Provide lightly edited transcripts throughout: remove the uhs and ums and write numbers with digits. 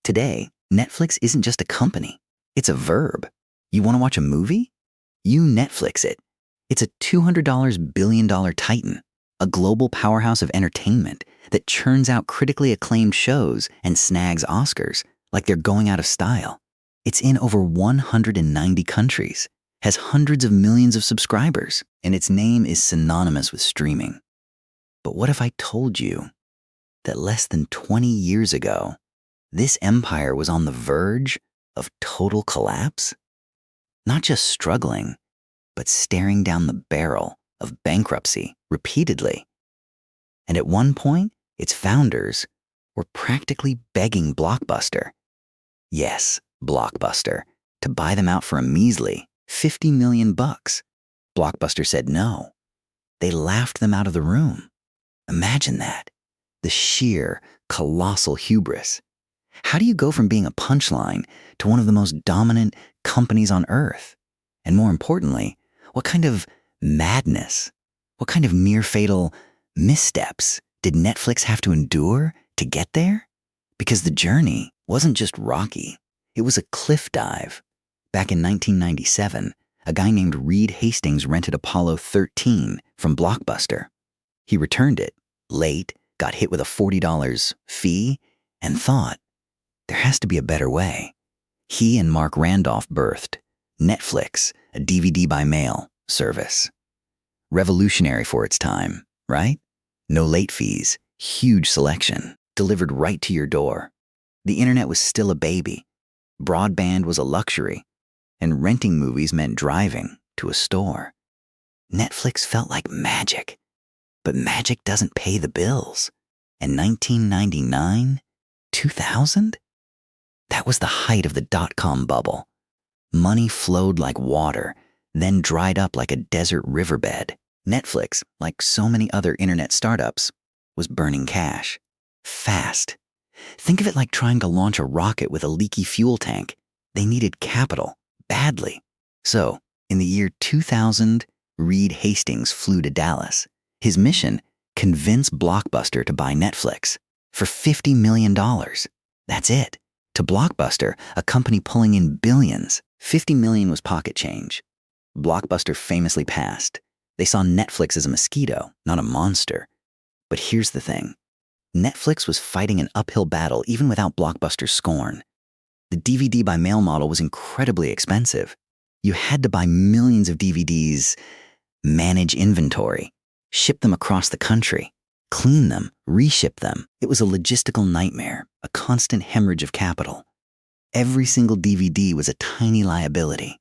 Today, Netflix isn't just a company, it's a verb. You want to watch a movie? You Netflix it. It's a $200 billion titan, a global powerhouse of entertainment that churns out critically acclaimed shows and snags Oscars like they're going out of style. It's in over 190 countries, has hundreds of millions of subscribers, and its name is synonymous with streaming. But what if I told you that less than 20 years ago, this empire was on the verge of total collapse? Not just struggling, but staring down the barrel of bankruptcy repeatedly. And at one point, its founders were practically begging Blockbuster, yes, Blockbuster, to buy them out for a measly $50 million. Blockbuster said no. They laughed them out of the room. Imagine that. The sheer, colossal hubris. How do you go from being a punchline to one of the most dominant companies on earth? And more importantly, what kind of madness, what kind of near fatal missteps did Netflix have to endure to get there? Because the journey wasn't just rocky, it was a cliff dive. Back in 1997, a guy named Reed Hastings rented Apollo 13 from Blockbuster. He returned it, late, got hit with a $40 fee, and thought, there has to be a better way. He and Mark Randolph birthed Netflix, a DVD by mail service. Revolutionary for its time, right? No late fees, huge selection, delivered right to your door. The internet was still a baby. Broadband was a luxury, and renting movies meant driving to a store. Netflix felt like magic, but magic doesn't pay the bills. And 1999, 2000? That was the height of the dot-com bubble. Money flowed like water, then dried up like a desert riverbed. Netflix, like so many other internet startups, was burning cash. Fast. Think of it like trying to launch a rocket with a leaky fuel tank. They needed capital, badly. So, in the year 2000, Reed Hastings flew to Dallas. His mission, convince Blockbuster to buy Netflix for $50 million. That's it. To Blockbuster, a company pulling in billions, $50 million was pocket change. Blockbuster famously passed. They saw Netflix as a mosquito, not a monster. But here's the thing. Netflix was fighting an uphill battle even without Blockbuster's scorn. The DVD by mail model was incredibly expensive. You had to buy millions of DVDs, manage inventory, ship them across the country, clean them, reship them. It was a logistical nightmare, a constant hemorrhage of capital. Every single DVD was a tiny liability.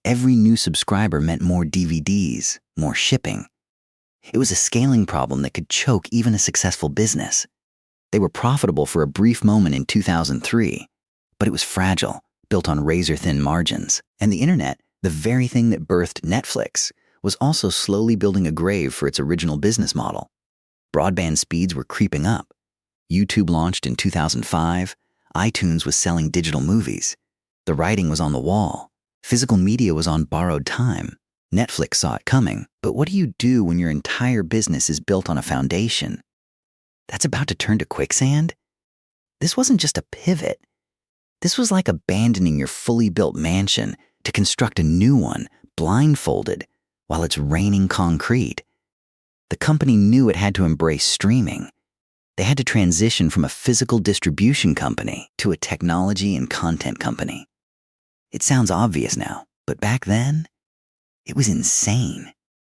Every new subscriber meant more DVDs, more shipping. It was a scaling problem that could choke even a successful business. They were profitable for a brief moment in 2003, but it was fragile, built on razor-thin margins. And the internet, the very thing that birthed Netflix, was also slowly building a grave for its original business model. Broadband speeds were creeping up. YouTube launched in 2005. iTunes was selling digital movies. The writing was on the wall. Physical media was on borrowed time. Netflix saw it coming. But what do you do when your entire business is built on a foundation that's about to turn to quicksand? This wasn't just a pivot. This was like abandoning your fully built mansion to construct a new one, blindfolded, while it's raining concrete. The company knew it had to embrace streaming. They had to transition from a physical distribution company to a technology and content company. It sounds obvious now, but back then, it was insane.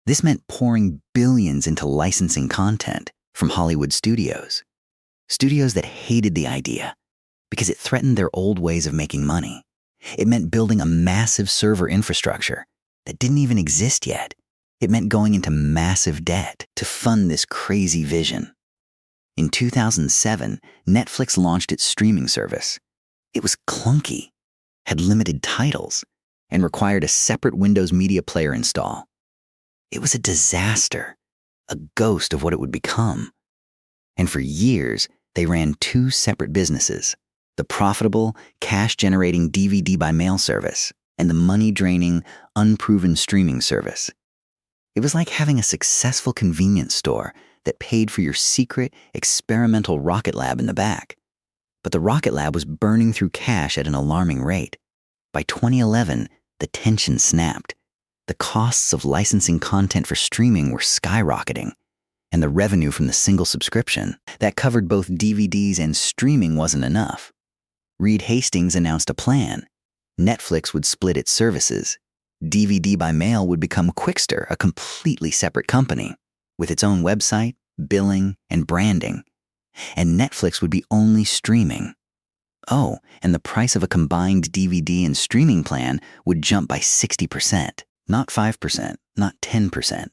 This meant pouring billions into licensing content from Hollywood studios. Studios that hated the idea because it threatened their old ways of making money. It meant building a massive server infrastructure that didn't even exist yet. It meant going into massive debt to fund this crazy vision. In 2007, Netflix launched its streaming service. It was clunky, had limited titles, and required a separate Windows Media Player install. It was a disaster, a ghost of what it would become. And for years, they ran two separate businesses, the profitable, cash-generating DVD by mail service and the money-draining, unproven streaming service. It was like having a successful convenience store that paid for your secret, experimental rocket lab in the back. But the Rocket Lab was burning through cash at an alarming rate. By 2011, the tension snapped. The costs of licensing content for streaming were skyrocketing, and the revenue from the single subscription that covered both DVDs and streaming wasn't enough. Reed Hastings announced a plan. Netflix would split its services. DVD by mail would become Qwikster, a completely separate company, with its own website, billing, and branding. And Netflix would be only streaming. Oh, and the price of a combined DVD and streaming plan would jump by 60%. Not 5%, not 10%.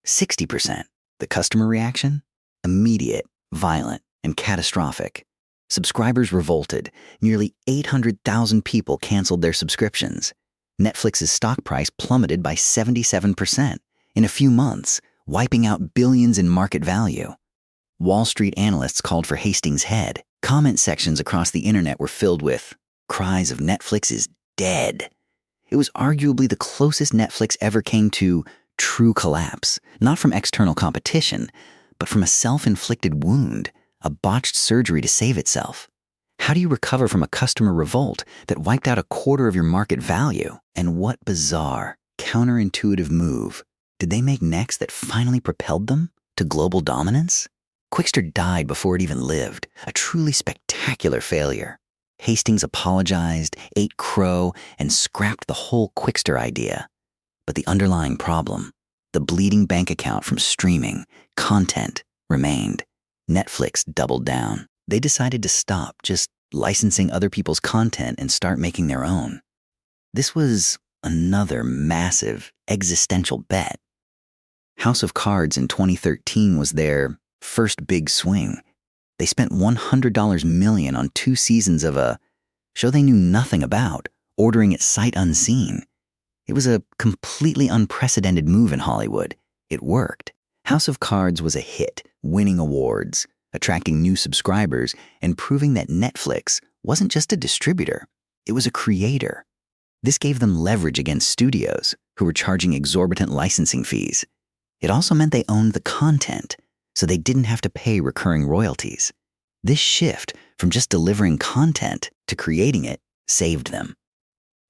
60%. The customer reaction? Immediate, violent, and catastrophic. Subscribers revolted. Nearly 800,000 people canceled their subscriptions. Netflix's stock price plummeted by 77% in a few months, wiping out billions in market value. Wall Street analysts called for Hastings' head. Comment sections across the internet were filled with cries of "Netflix is dead." It was arguably the closest Netflix ever came to true collapse, not from external competition, but from a self-inflicted wound, a botched surgery to save itself. How do you recover from a customer revolt that wiped out a quarter of your market value? And what bizarre, counterintuitive move did they make next that finally propelled them to global dominance? Qwikster died before it even lived, a truly spectacular failure. Hastings apologized, ate crow, and scrapped the whole Qwikster idea. But the underlying problem, the bleeding bank account from streaming, content, remained. Netflix doubled down. They decided to stop just licensing other people's content and start making their own. This was another massive existential bet. House of Cards in 2013 was their first big swing. They spent $100 million on 2 seasons of a show they knew nothing about, ordering it sight unseen. It was a completely unprecedented move in Hollywood. It worked. House of Cards was a hit, winning awards, attracting new subscribers, and proving that Netflix wasn't just a distributor, it was a creator. This gave them leverage against studios, who were charging exorbitant licensing fees. It also meant they owned the content, so they didn't have to pay recurring royalties. This shift from just delivering content to creating it saved them.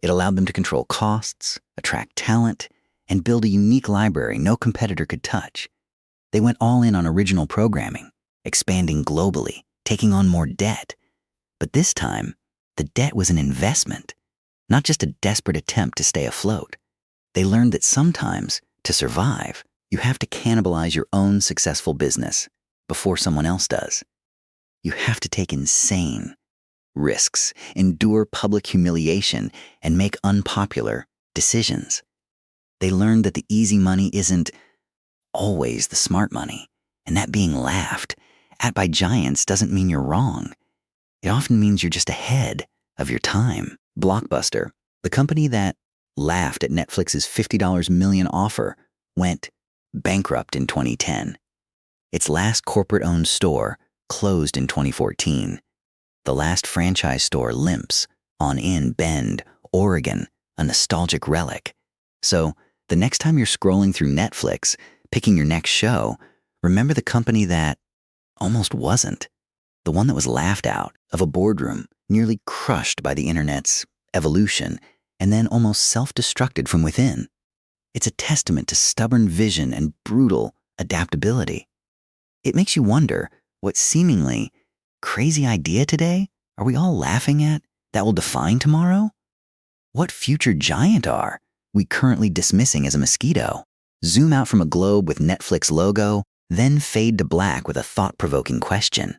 It allowed them to control costs, attract talent, and build a unique library no competitor could touch. They went all in on original programming, expanding globally, taking on more debt. But this time, the debt was an investment, not just a desperate attempt to stay afloat. They learned that sometimes, to survive, you have to cannibalize your own successful business before someone else does. You have to take insane risks, endure public humiliation, and make unpopular decisions. They learned that the easy money isn't always the smart money, and that being laughed at by giants doesn't mean you're wrong. It often means you're just ahead of your time. Blockbuster, the company that laughed at Netflix's $50 million offer, went bankrupt in 2010. Its last corporate-owned store closed in 2014. The last franchise store limps on in Bend, Oregon, a nostalgic relic. So, the next time you're scrolling through Netflix, picking your next show, remember the company that almost wasn't. The one that was laughed out of a boardroom, nearly crushed by the internet's evolution, and then almost self-destructed from within. It's a testament to stubborn vision and brutal adaptability. It makes you wonder, what seemingly crazy idea today are we all laughing at that will define tomorrow? What future giant are we currently dismissing as a mosquito? Zoom out from a globe with Netflix logo, then fade to black with a thought-provoking question.